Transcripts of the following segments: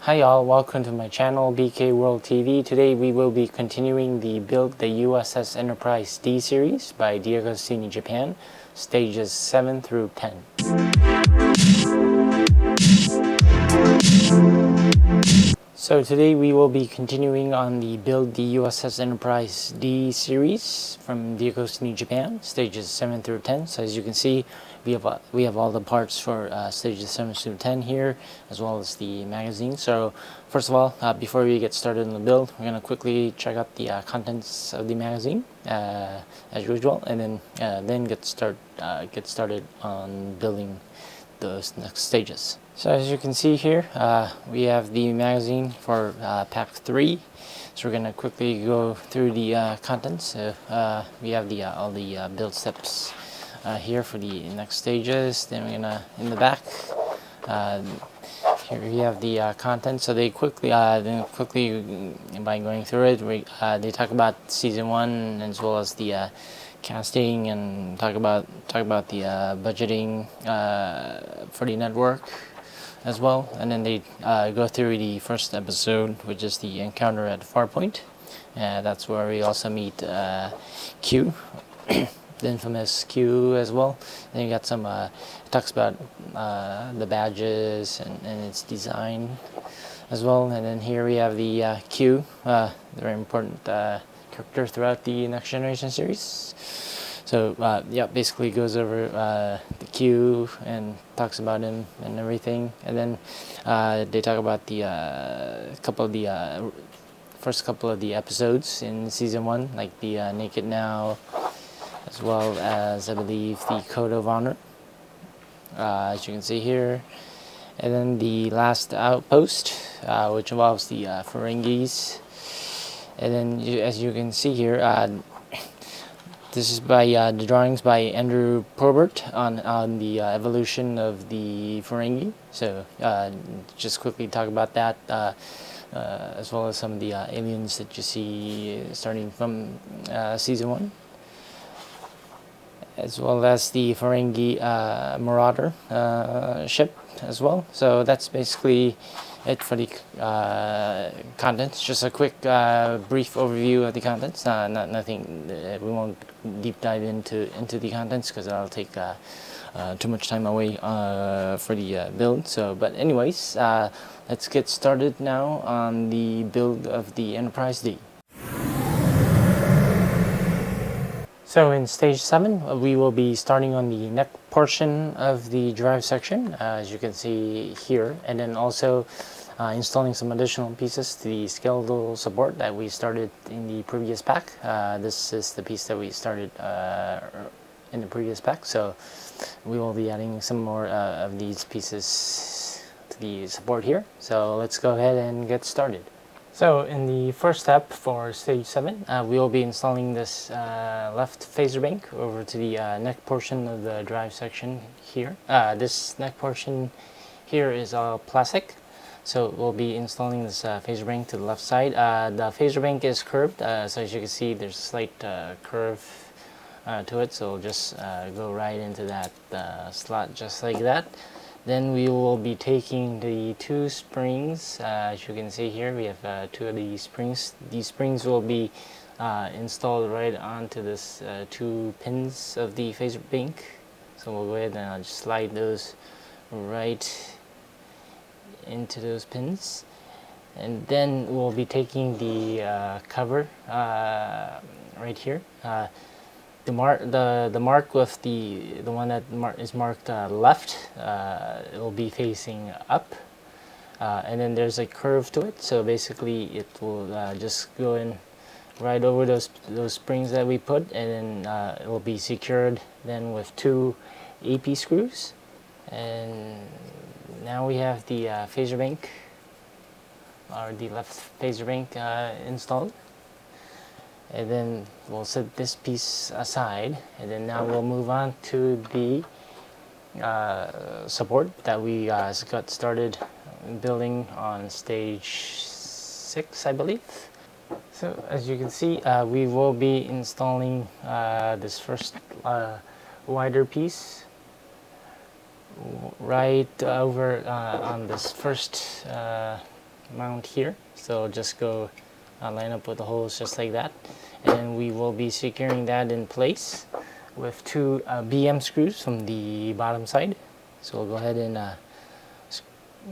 Hi y'all, welcome to my channel BK World TV. Today we will be continuing the Build the U.S.S. Enterprise D series by DeAgostini Japan, stages 7 through 10. So today we will be continuing on the Build the U.S.S. Enterprise D series from DeAgostini Japan, stages 7 through 10. So as you can see, we have all the parts for stages 7 through 10 here, as well as the magazine. So first of all, before we get started on the build, we're going to quickly check out the contents of the magazine as usual, and then get started on building those next stages. So as you can see here, we have the magazine for pack 3. So we're going to quickly go through the contents. So we have all the build steps here for the next stages. Then we're going to, in the back, here we have the contents. So they quickly, by going through it, they talk about season 1 as well as the casting, and talk about the budgeting for the network as well. And then they go through the first episode, which is the encounter at Farpoint. That's where we also meet Q, the infamous Q as well. Then you got some it talks about the badges and its design as well. And then here we have the Q, very important character throughout the Next Generation series. So yeah, basically goes over the Q and talks about him and everything. And then they talk about the first couple of the episodes in season 1, like the Naked Now, as well as I believe the Code of Honor, as you can see here. And then the Last Outpost, which involves the Ferengis. And then as you can see here, this is by the drawings by Andrew Probert on the evolution of the Ferengi. So just quickly talk about that, as well as some of the aliens that you see starting from season 1, as well as the Ferengi Marauder ship as well. So that's basically it for the contents. Just a quick brief overview of the contents. Nothing. We won't deep dive into the contents because that'll take too much time away for the build. So, but anyways, let's get started now on the build of the Enterprise D. So in stage 7, we will be starting on the neck portion of the drive section, as you can see here, and then also installing some additional pieces to the skeletal support that we started in the previous pack. This is the piece that we started in the previous pack, so we will be adding some more of these pieces to the support here. So let's go ahead and get started. So in the first step for stage 7, we will be installing this left phaser bank over to the neck portion of the drive section here. This neck portion here is all plastic, so we'll be installing this phaser bank to the left side. The phaser bank is curved, so as you can see there's a slight curve to it, so we'll just go right into that slot just like that. Then we will be taking the 2 springs, as you can see here, we have 2 of these springs. These springs will be installed right onto this 2 pins of the phaser bank. So we'll go ahead and I'll just slide those right into those pins. And then we'll be taking the cover right here. The mark with the one that is marked left, it will be facing up, and then there's a curve to it. So basically, it will just go in right over those springs that we put, and then it will be secured then with 2 AP screws. And now we have the phaser bank, or the left phaser bank installed. And then we'll set this piece aside, and then now we'll move on to the support that we got started building on stage 6, I believe. So as you can see, we will be installing this first wider piece right over on this first mount here. So just go line up with the holes just like that, and then we will be securing that in place with two BM screws from the bottom side. So we'll go ahead and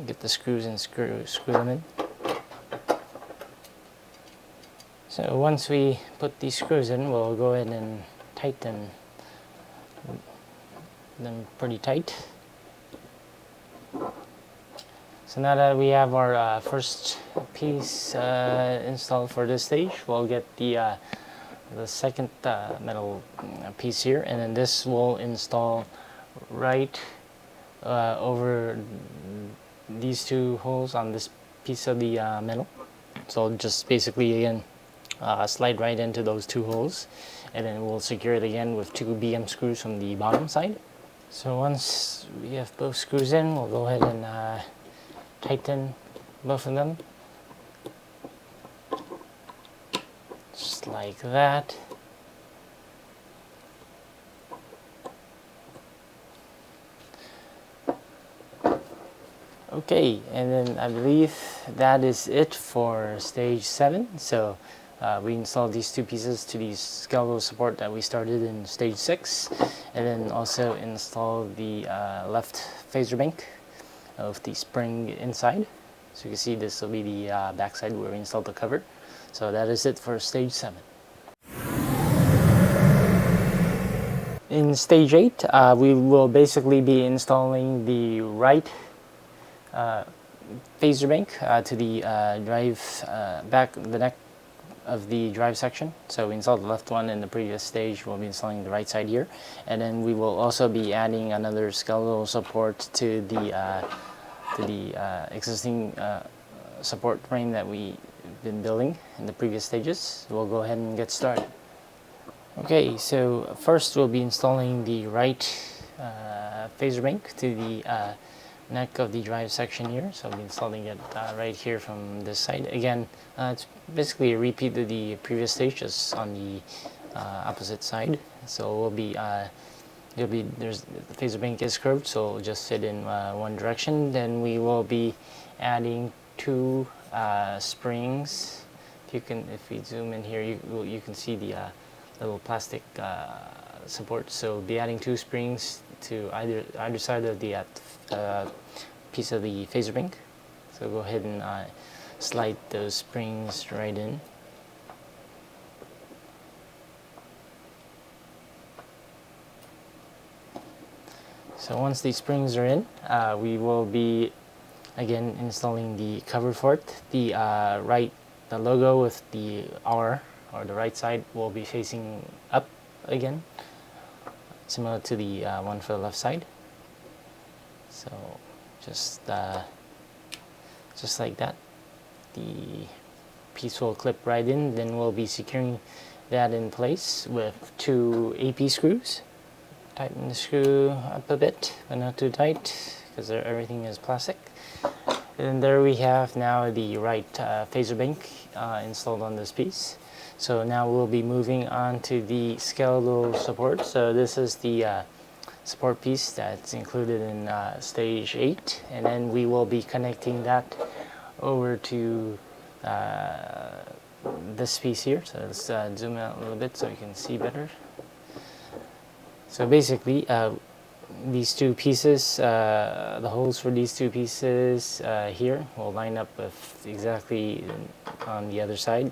get the screws and screw them in. So once we put these screws in, we'll go ahead and tighten them pretty tight. So now that we have our first piece installed for this stage, we'll get the second metal piece here, and then this will install right over these two holes on this piece of the metal. So just basically again slide right into those two holes, and then we'll secure it again with two BM screws from the bottom side. So once we have both screws in, we'll go ahead and tighten both of them, just like that. Okay, and then I believe that is it for stage 7. So we installed these two pieces to the skeletal support that we started in stage 6, and then also installed the left phaser bank of the spring inside. So you can see this will be the back side where we installed the cover. So that is it for stage 7. In stage 8, we will basically be installing the right phaser bank to the back, the neck of the drive section. So we installed the left one in the previous stage. We'll be installing the right side here, and then we will also be adding another skeletal support to the existing support frame that we've been building in the previous stages. We'll go ahead and get started. Okay, so first we'll be installing the right phaser bank to the neck of the drive section here. So I'll be installing it right here from this side. Again, it's basically a repeat of the previous stage, just on the opposite side. So we'll be the phaser bank is curved, so it'll just fit in one direction. Then we will be adding two springs. If we zoom in here, you can see the little plastic support. So we'll be adding two springs to either side of the piece of the phaser bank. So go ahead and slide those springs right in. So once these springs are in, we will be again installing the cover for it. The logo with the R, or the right side, will be facing up again, similar to the one for the left side. So just like that, the piece will clip right in. Then we'll be securing that in place with two AP screws. Tighten the screw up a bit, but not too tight, because everything is plastic. And there we have now the right phaser bank installed on this piece. So now we'll be moving on to the skeletal support. So this is the support piece that's included in stage 8, and then we will be connecting that over to this piece here. So let's zoom out a little bit so you can see better. So basically, these two pieces, the holes for these two pieces here will line up with exactly on the other side,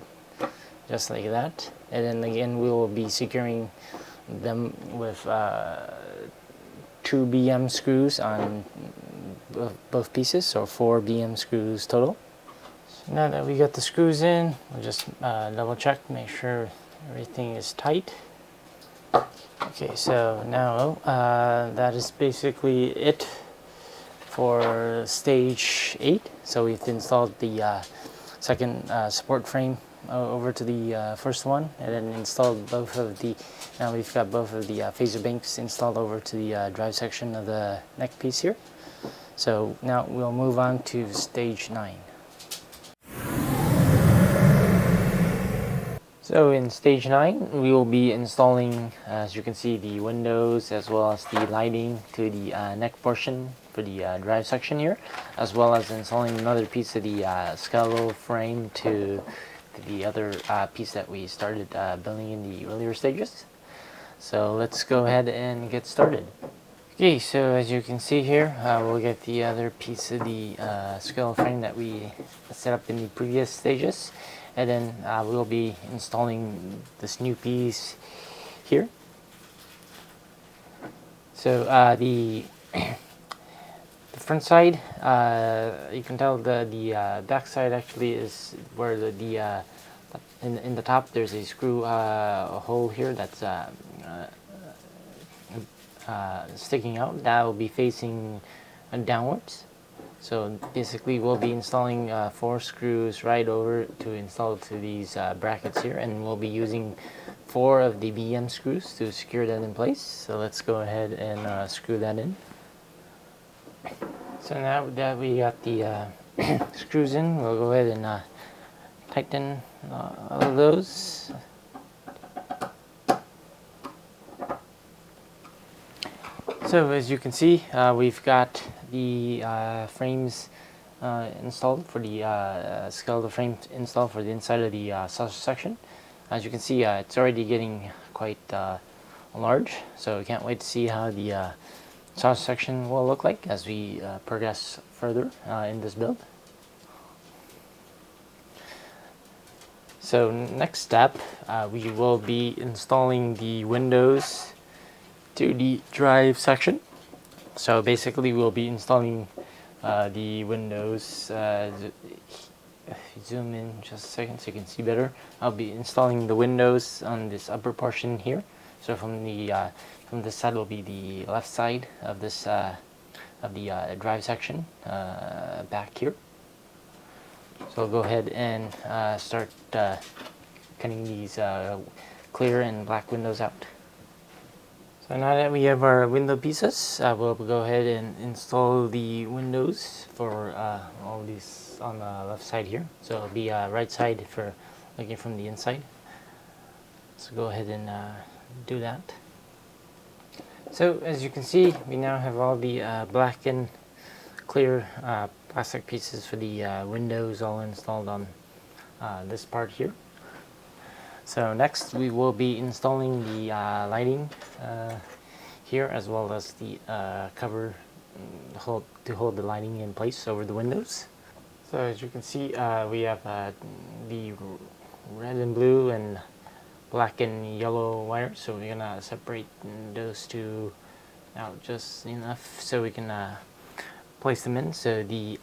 just like that. And then again, we will be securing them with two BM screws on both pieces, so 4 BM screws total. So now that we got the screws in, we'll just double check, make sure everything is tight. Okay, so now that is basically it for stage 8. So we've installed the second support frame over to the first one, and then installed both of the, now we've got both of the phaser banks installed over to the drive section of the neck piece here. So now we'll move on to stage 9. So in stage 9, we will be installing, as you can see, the windows as well as the lighting to the neck portion for for the drive section here, as well as installing another piece of the skeletal frame to the other piece that we started building in the earlier stages. So let's go ahead and get started. Okay, so as you can see here, we'll get the other piece of the skeletal frame that we set up in the previous stages, and then we'll be installing this new piece here. So the front side, you can tell the back side actually is where the in the top there's a screw hole here that's sticking out. That will be facing downwards. So basically we'll be installing 4 screws right over to install to these brackets here, and we'll be using 4 of the BM screws to secure that in place. So let's go ahead and screw that in. So now that we got the screws in, we'll go ahead and tighten all of those. So as you can see, we've got the frames installed for the skeletal frame installed for the inside of the sausage section. As you can see, it's already getting quite large, so I can't wait to see how the sausage section will look like as we progress further in this build. So next step, we will be installing the windows to the drive section. So basically we'll be installing the windows. Zoom in just a second so you can see better. I'll be installing the windows on this upper portion here. So from this side will be the left side of this of the drive section back here. So I'll go ahead and start cutting these clear and black windows out. So now that we have our window pieces, we'll go ahead and install the windows for all these on the left side here. So it'll be right side for looking from the inside. So go ahead and do that. So as you can see, we now have all the black and clear plastic pieces for the windows all installed on this part here. So next we will be installing the lighting here, as well as the cover to hold the lighting in place over the windows. So as you can see, we have the red and blue and black and yellow wires. So we're gonna separate those two out just enough so we can place them in. So the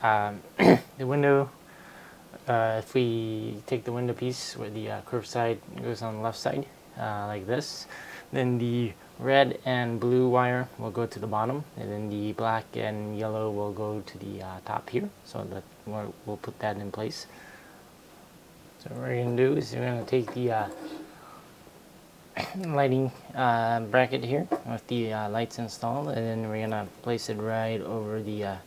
the window, if we take the window piece where the curved side goes on the left side like this, then the red and blue wire will go to the bottom, and then the black and yellow will go to the top here. So that we'll put that in place. So what we're going to do is we're going to take the lighting bracket here with the lights installed, and then we're going to place it right over the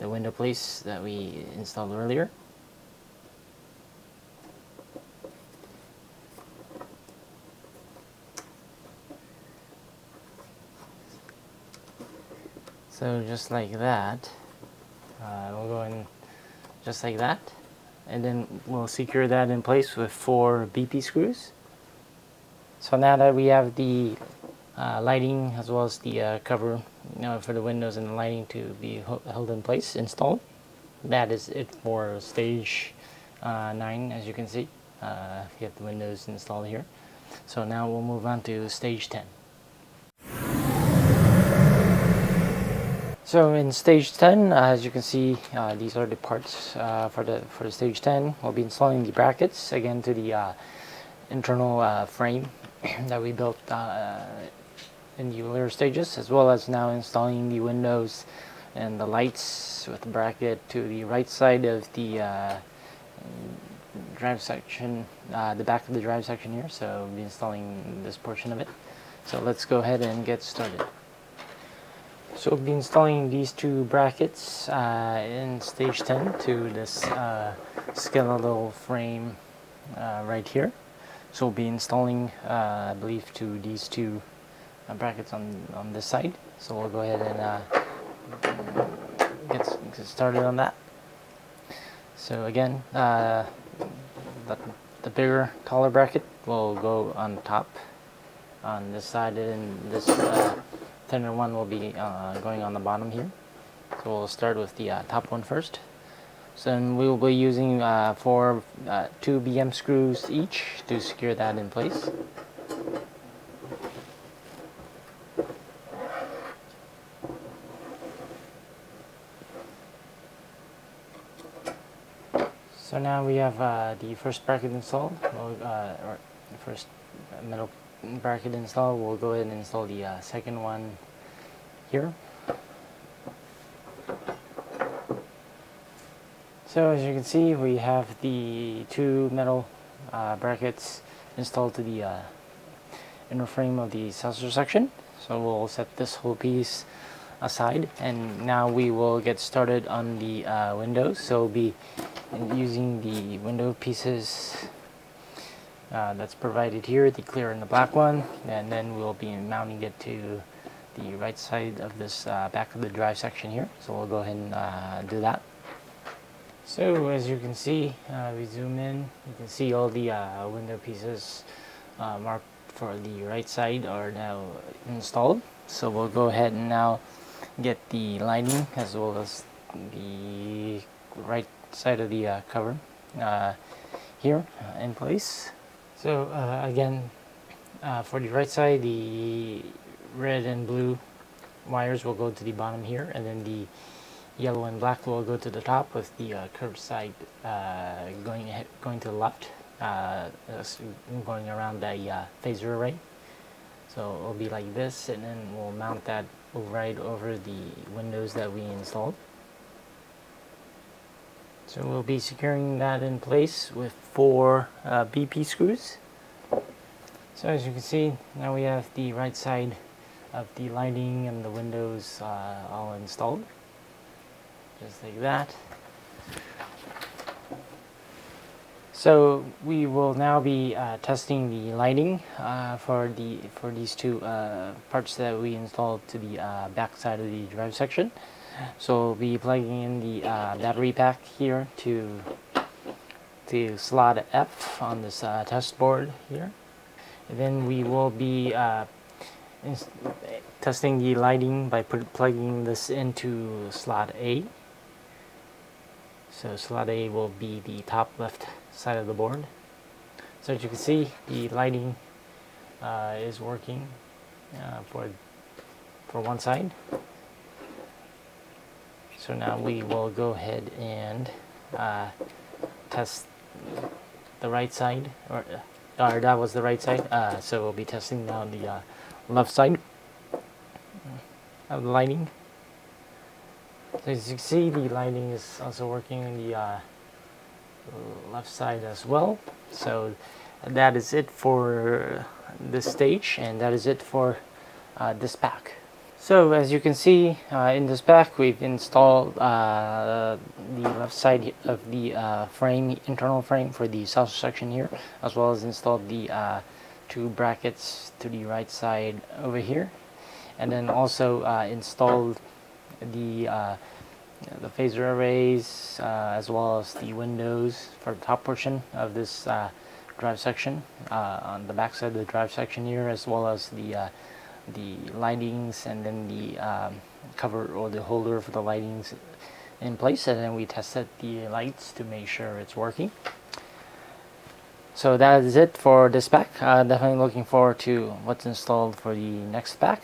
window place that we installed earlier. So just like that, we'll go in just like that, and then we'll secure that in place with 4 BP screws. So now that we have the lighting as well as the cover, for the windows and the lighting to be held in place, installed, that is it for stage 9. As you can see, you have the windows installed here. So now we'll move on to stage 10. So in stage 10, as you can see, these are the parts for the stage 10. We'll be installing the brackets again to the internal frame that we built in the earlier stages, as well as now installing the windows and the lights with the bracket to the right side of the drive section, the back of the drive section here. So we'll be installing this portion of it. So let's go ahead and get started. So we'll be installing these 2 brackets in stage 10 to this skeletal frame right here. So we'll be installing, I believe, to these 2 brackets on this side. So we'll go ahead and get started on that. So again, the bigger, taller bracket will go on top on this side, and this thinner one will be going on the bottom here. So we'll start with the top one first. So then we will be using 2 BM screws each to secure that in place. So now we have the first bracket installed, or the first metal bracket installed. We'll go ahead and install the second one here. So as you can see, we have the 2 metal brackets installed to the inner frame of the saucer section. So we'll set this whole piece aside, and now we will get started on the windows. So we'll be using the window pieces that's provided here, the clear and the black one, and then we'll be mounting it to the right side of this back of the drive section here. So we'll go ahead and do that. So as you can see, we zoom in, you can see all the window pieces marked for the right side are now installed. So we'll go ahead and now get the lighting as well as the right side of the cover here in place. So again, for the right side, the red and blue wires will go to the bottom here, and then the yellow and black will go to the top, with the curved side going to the left, going around the phaser array. So it'll be like this, and then we'll mount that right over the windows that we installed. So we'll be securing that in place with 4 BP screws. So as you can see, now we have the right side of the lighting and the windows all installed. Just like that. So we will now be testing the lighting for these 2 parts that we installed to the back side of the drive section. So we'll be plugging in the battery pack here to slot F on this test board here. And then we will be testing the lighting by plugging this into slot A. So slot A will be the top left side of the board. So as you can see, the lighting is working for one side. So now we will go ahead and test the right side, or that was the right side. So we'll be testing now the left side of the lighting. So as you can see, the lighting is also working on the left side as well. So that is it for this stage, and that is it for this pack. So as you can see, in this pack we've installed the left side of the frame, internal frame for the saucer section here, as well as installed the 2 brackets to the right side over here, and then also installed the phaser arrays as well as the windows for the top portion of this drive section on the back side of the drive section here, as well as the lightings, and then the cover or the holder for the lightings in place. And then we tested the lights to make sure it's working. So that is it for this pack. Definitely looking forward to what's installed for the next pack.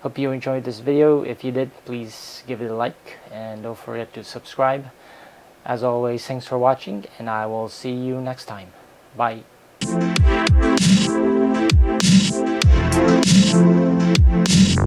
Hope you enjoyed this video. If you did, please give it a like, and don't forget to subscribe. As always, thanks for watching, and I will see you next time. Bye.